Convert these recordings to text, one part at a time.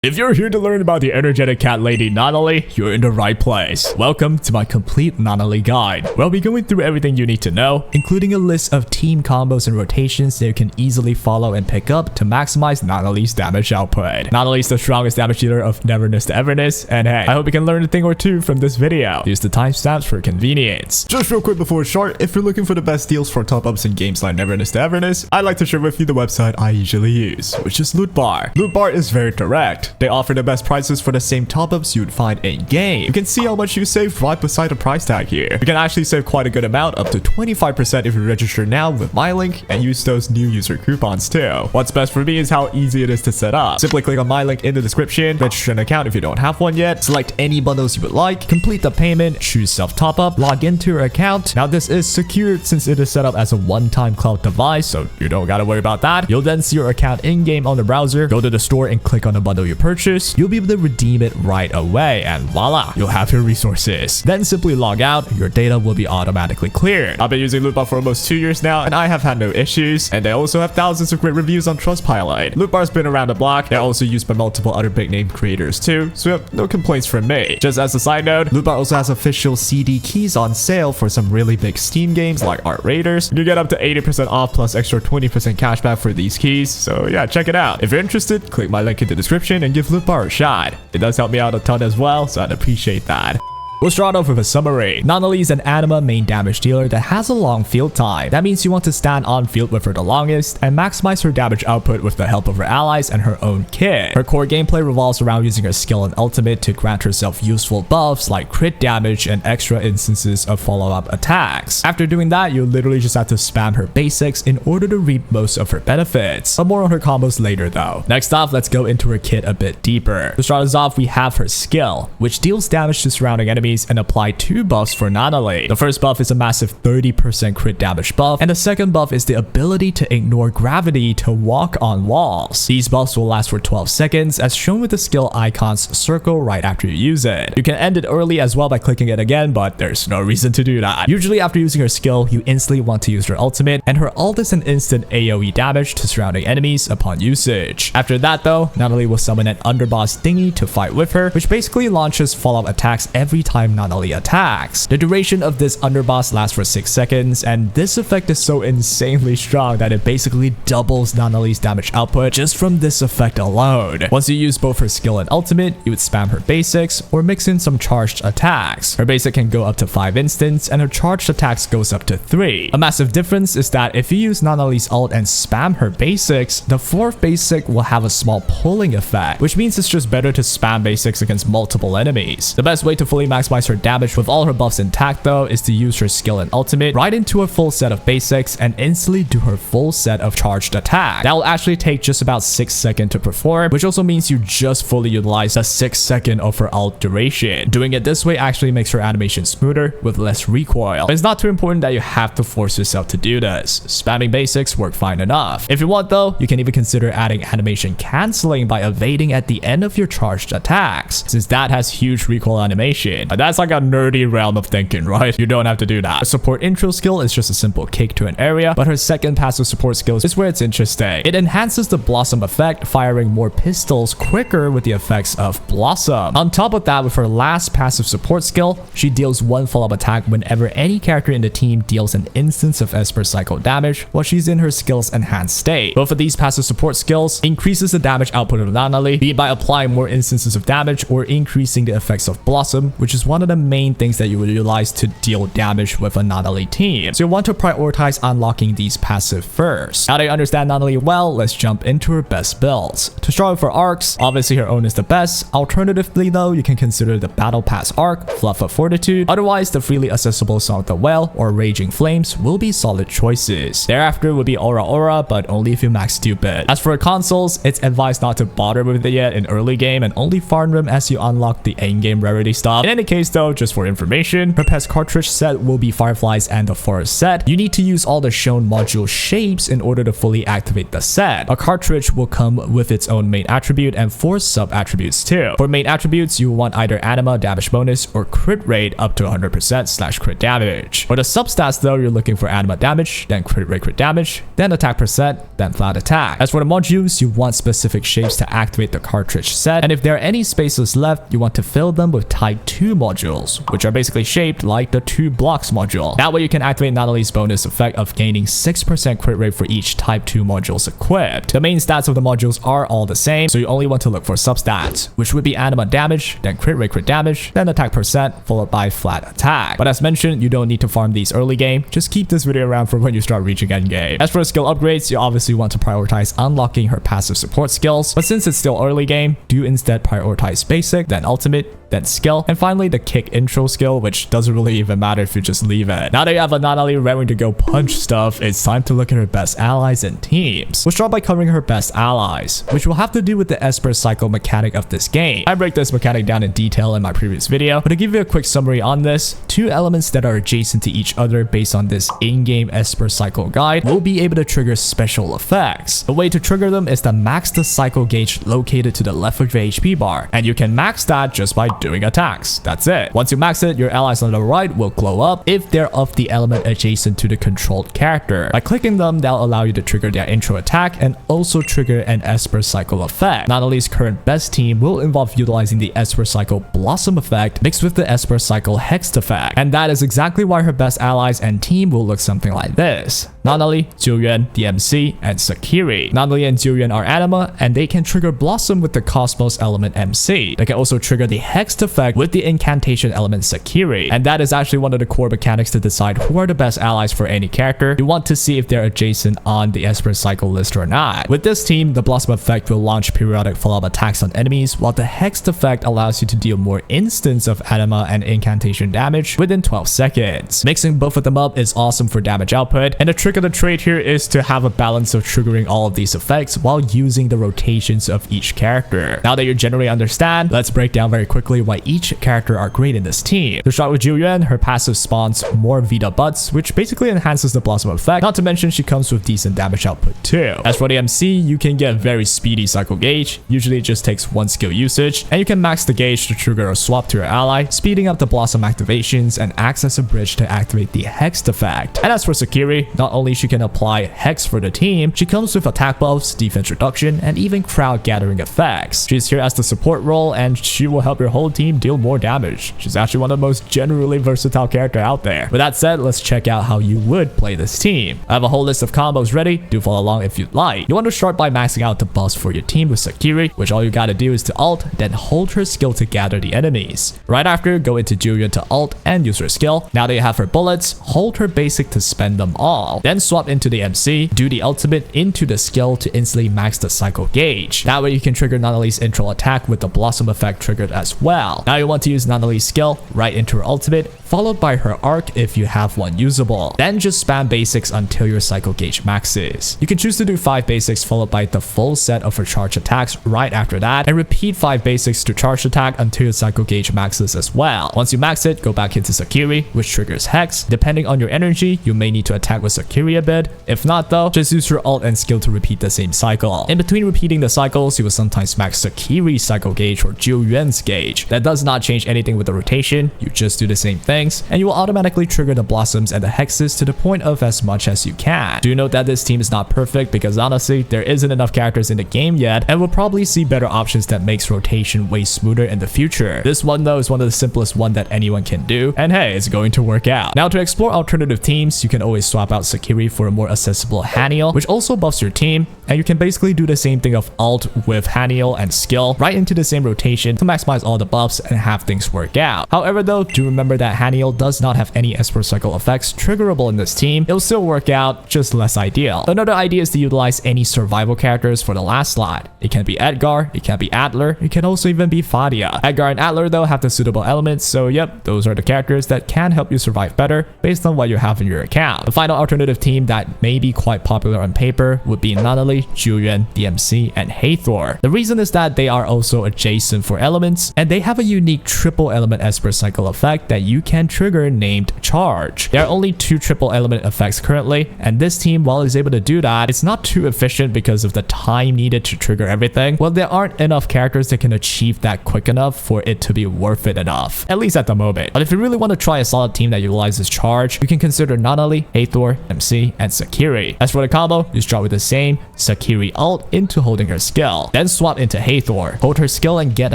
If you're here to learn about the energetic cat lady Nanally, you're in the right place. Welcome to my complete Nanally guide, where I'll be going through everything you need to know, including a list of team combos and rotations that you can easily follow and pick up to maximize Nanaly's damage output. Nanally's the strongest damage dealer of Neverness to Everness, and hey, I hope you can learn a thing or two from this video. Use the timestamps for convenience. Just real quick before we start, if you're looking for the best deals for top-ups in games like Neverness to Everness, I'd like to share with you the website I usually use, which is Loot Bar. Loot Bar is very direct. They offer the best prices for the same top-ups you'd find in-game. You can see how much you save right beside the price tag here. You can actually save quite a good amount, up to 25% if you register now with my link and use those new user coupons too. What's best for me is how easy it is to set up. Simply click on my link in the description, register an account if you don't have one yet, select any bundles you would like, complete the payment, choose self-top-up, log into your account. Now this is secured since it is set up as a one-time cloud device, so you don't gotta worry about that. You'll then see your account in-game on the browser, go to the store and click on the bundle you purchased. You'll be able to redeem it right away, and voila, you'll have your resources. Then simply log out, your data will be automatically cleared. I've been using Lootbar for almost 2 years now, and I have had no issues, and they also have thousands of great reviews on Trustpilot. Lootbar's been around the block. They're also used by multiple other big name creators too, so no complaints from me. Just as a side note, Lootbar also has official CD keys on sale for some really big Steam games like Art Raiders. You get up to 80% off plus extra 20% cashback for these keys, so yeah, check it out. If you're interested, click my link in the description and give Lootbar a shot. It does help me out a ton as well, so I'd appreciate that. We'll start off with a summary. Nanally is an anima main damage dealer that has a long field time. That means you want to stand on field with her the longest and maximize her damage output with the help of her allies and her own kit. Her core gameplay revolves around using her skill and ultimate to grant herself useful buffs like crit damage and extra instances of follow-up attacks. After doing that, you literally just have to spam her basics in order to reap most of her benefits. But more on her combos later though. Next off, let's go into her kit a bit deeper. To start us off, we have her skill, which deals damage to surrounding enemies and apply 2 buffs for Nanally. The first buff is a massive 30% crit damage buff, and the second buff is the ability to ignore gravity to walk on walls. These buffs will last for 12 seconds as shown with the skill icon's circle right after you use it. You can end it early as well by clicking it again, but there's no reason to do that. Usually after using her skill, you instantly want to use her ultimate, and her ult is an instant AoE damage to surrounding enemies upon usage. After that though, Nanally will summon an underboss thingy to fight with her, which basically launches follow-up attacks every time Nanally attacks. The duration of this underboss lasts for 6 seconds, and this effect is so insanely strong that it basically doubles Nanaly's damage output just from this effect alone. Once you use both her skill and ultimate, you would spam her basics or mix in some charged attacks. Her basic can go up to 5 instants, and her charged attacks goes up to 3. A massive difference is that if you use Nanaly's ult and spam her basics, the 4th basic will have a small pulling effect, which means it's just better to spam basics against multiple enemies. The best way to fully maximize her damage with all her buffs intact though is to use her skill and ultimate right into a full set of basics and instantly do her full set of charged attack. That will actually take just about 6 seconds to perform, which also means you just fully utilize the 6 second of her ult duration. Doing it this way actually makes her animation smoother with less recoil. But it's not too important that you have to force yourself to do this. Spamming basics work fine enough. If you want though, you can even consider adding animation cancelling by evading at the end of your charged attacks, since that has huge recoil animation. But that's like a nerdy realm of thinking, right? You don't have to do that. Her support intro skill is just a simple kick to an area, but her second passive support skill is where it's interesting. It enhances the blossom effect, firing more pistols quicker with the effects of blossom. On top of that, with her last passive support skill, she deals 1 follow-up attack whenever any character in the team deals an instance of Esper cycle damage while she's in her skill's enhanced state. Both of these passive support skills increases the damage output of Nanally, be it by applying more instances of damage or increasing the effects of blossom, which is one of the main things that you will utilize to deal damage with a Nanally team. So you'll want to prioritize unlocking these passive first. Now that you understand Nanally well, let's jump into her best builds. To start with her arcs, obviously her own is the best. Alternatively though, you can consider the Battle Pass arc, Fluff of Fortitude. Otherwise, the freely accessible Song of the Whale or Raging Flames will be solid choices. Thereafter would be Aura, but only if you max Dupes. As for her consoles, it's advised not to bother with it yet in early game and only farm them as you unlock the end game rarity stuff. In any case though, just for information, her pest cartridge set will be Fireflies and the Forest set. You need to use all the shown module shapes in order to fully activate the set. A cartridge will come with its own main attribute and 4 sub-attributes too. For main attributes, you want either anima, damage bonus, or crit rate up to 100%/crit damage. For the substats though, you're looking for anima damage, then crit rate crit damage, then attack percent, then flat attack. As for the modules, you want specific shapes to activate the cartridge set, and if there are any spaces left, you want to fill them with type 2 modules, which are basically shaped like the 2 blocks module. That way you can activate Nanaly's bonus effect of gaining 6% crit rate for each type 2 modules equipped. The main stats of the modules are all the same, so you only want to look for substats, which would be anima damage, then crit rate crit damage, then attack percent, followed by flat attack. But as mentioned, you don't need to farm these early game, just keep this video around for when you start reaching endgame. As for skill upgrades, you obviously want to prioritize unlocking her passive support skills, but since it's still early game, do instead prioritize basic, then ultimate, then skill, and finally the kick intro skill, which doesn't really even matter if you just leave it. Now that you have a Nanally ready to go punch stuff, it's time to look at her best allies and teams. We'll start by covering her best allies, which will have to do with the Esper cycle mechanic of this game. I break this mechanic down in detail in my previous video, but to give you a quick summary on this, 2 elements that are adjacent to each other based on this in-game Esper cycle guide will be able to trigger special effects. The way to trigger them is to max the cycle gauge located to the left of your HP bar, and you can max that just by doing attacks. That's it. Once you max it, your allies on the right will glow up if they're of the element adjacent to the controlled character. By clicking them, they'll allow you to trigger their intro attack and also trigger an Esper cycle effect. Nanaly's current best team will involve utilizing the Esper cycle blossom effect mixed with the Esper cycle hex effect, and that is exactly why her best allies and team will look something like this. Nanally, Jiuyuan, the MC, and Sakiri. Nanally and Jiuyuan are anima, and they can trigger Blossom with the Cosmos element MC. They can also trigger the Hex effect with the incantation element Sakiri, and that is actually one of the core mechanics to decide who are the best allies for any character. You want to see if they're adjacent on the Esper cycle list or not. With this team, the Blossom effect will launch periodic follow-up attacks on enemies, while the Hex effect allows you to deal more instants of anima and incantation damage within 12 seconds. Mixing both of them up is awesome for damage output, and the trick of the trade here is to have a balance of triggering all of these effects while using the rotations of each character. Now that you generally understand, let's break down very quickly why each character are great in this team. To start with Jiuyuan, her passive spawns more Vita butts, which basically enhances the Blossom effect, not to mention she comes with decent damage output too. As for the MC, you can get very speedy cycle gauge, usually it just takes 1 skill usage, and you can max the gauge to trigger a swap to your ally, speeding up the Blossom activations and acts as a bridge to activate the Hex effect. And as for Sakiri, not only she can apply Hex for the team, she comes with attack buffs, defense reduction, and even crowd gathering effects. She's here as the support role, and she will help your whole team deal more damage. She's actually one of the most generally versatile characters out there. With that said, let's check out how you would play this team. I have a whole list of combos ready, do follow along if you'd like. You want to start by maxing out the buffs for your team with Sakiri, which all you gotta do is to ult, then hold her skill to gather the enemies. Right after, go into Jiuyuan to ult and use her skill. Now that you have her bullets, hold her basic to spend them all. Then swap into the MC, do the ultimate into the skill to instantly max the cycle gauge. That way you can trigger Nanaly's intro attack with the Blossom effect triggered as well. Now you want to use Nanaly's skill right into her ultimate, followed by her arc if you have one usable. Then just spam basics until your cycle gauge maxes. You can choose to do 5 basics followed by the full set of her charge attacks right after that, and repeat 5 basics to charge attack until your cycle gauge maxes as well. Once you max it, go back into Sakiri, which triggers Hex. Depending on your energy, you may need to attack with Sakiri a bit. If not though, just use your ult and skill to repeat the same cycle. In between repeating the cycles, you will sometimes max Sakiri's cycle gauge or Jiuyuan's gauge. That does not change anything with the rotation, you just do the same things, and you will automatically trigger the Blossoms and the Hexes to the point of as much as you can. Do note that this team is not perfect because honestly, there isn't enough characters in the game yet, and we'll probably see better options that makes rotation way smoother in the future. This one though is one of the simplest one that anyone can do, and hey, it's going to work out. Now to explore alternative teams, you can always swap out Sakiri for a more accessible Haniel, which also buffs your team, and you can basically do the same thing of ult with Haniel and skill right into the same rotation to maximize all the buffs and have things work out. However though, do remember that Haniel does not have any Esper cycle effects triggerable in this team. It'll still work out, just less ideal. Another idea is to utilize any survival characters for the last slot. It can be Edgar, it can be Adler, it can also even be Fadia. Edgar and Adler though have the suitable elements, so yep, those are the characters that can help you survive better based on what you have in your account. The final alternative team that may be quite popular on paper would be Nanally, Jiuyuan, DMC, and Hathor. The reason is that they are also adjacent for elements, and they they have a unique triple element Esper cycle effect that you can trigger named Charge. There are only 2 triple element effects currently, and this team, while it's able to do that, it's not too efficient because of the time needed to trigger everything. Well, there aren't enough characters that can achieve that quick enough for it to be worth it enough, at least at the moment. But if you really want to try a solid team that utilizes Charge, you can consider Nanally, Hathor, MC, and Sakiri. As for the combo, you start with the same Sakiri ult into holding her skill, then swap into Hathor, hold her skill and get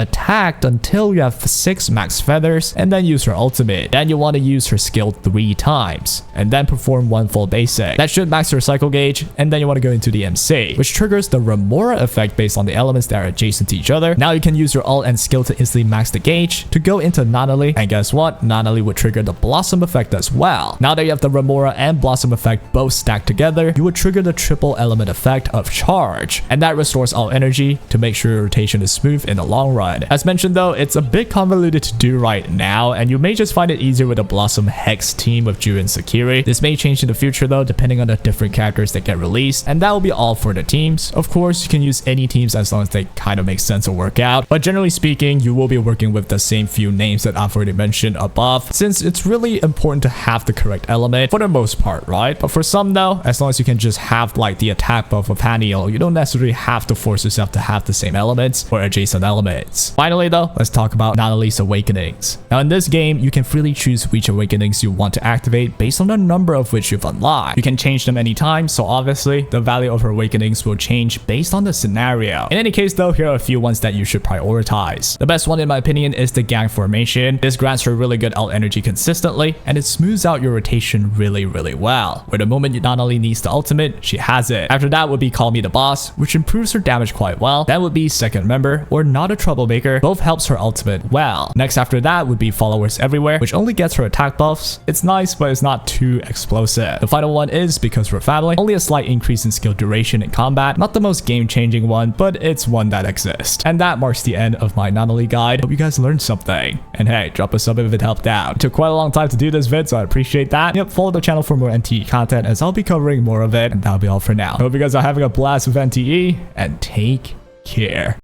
attacked until you have 6 max feathers, and then use her ultimate. Then you want to use her skill 3 times, and then perform 1 full basic. That should max her cycle gauge, and then you want to go into the MC, which triggers the Remora effect based on the elements that are adjacent to each other. Now you can use your ult and skill to instantly max the gauge to go into Nanally, and guess what? Nanally would trigger the Blossom effect as well. Now that you have the Remora and Blossom effect both stacked together, you would trigger the triple element effect of Charge, and that restores all energy to make sure your rotation is smooth in the long run. As mentioned though, it's a bit convoluted to do right now, and you may just find it easier with a Blossom Hex team with Jiuyuan and Sakiri. This may change in the future though, depending on the different characters that get released, and that will be all for the teams. Of course, you can use any teams as long as they kind of make sense to work out, but generally speaking, you will be working with the same few names that I've already mentioned above, since it's really important to have the correct element for the most part, right? But for some though, as long as you can just have like the attack buff of Haniel, you don't necessarily have to force yourself to have the same elements or adjacent elements. Finally though, let's talk about Nanally's awakenings. Now in this game, you can freely choose which awakenings you want to activate based on the number of which you've unlocked. You can change them anytime, so obviously the value of her awakenings will change based on the scenario. In any case though, here are a few ones that you should prioritize. The best one in my opinion is the gang formation. This grants her really good ult energy consistently, and it smooths out your rotation really well. Where the moment Nanally needs the ultimate, she has it. After that would be Call Me the Boss, which improves her damage quite well. Then would be Second Member or Not a Troublemaker, both helps her ultimate well. Next after that would be Followers Everywhere, which only gets her attack buffs. It's nice, but it's not too explosive. The final one is Because We're Family, only a slight increase in skill duration in combat. Not the most game-changing one, but it's one that exists. And that marks the end of my Nanally guide. Hope you guys learned something. And hey, drop a sub if it helped out. It took quite a long time to do this vid, so I appreciate that. Yep, follow the channel for more NTE content as I'll be covering more of it, and that'll be all for now. Hope you guys are having a blast with NTE, and take care.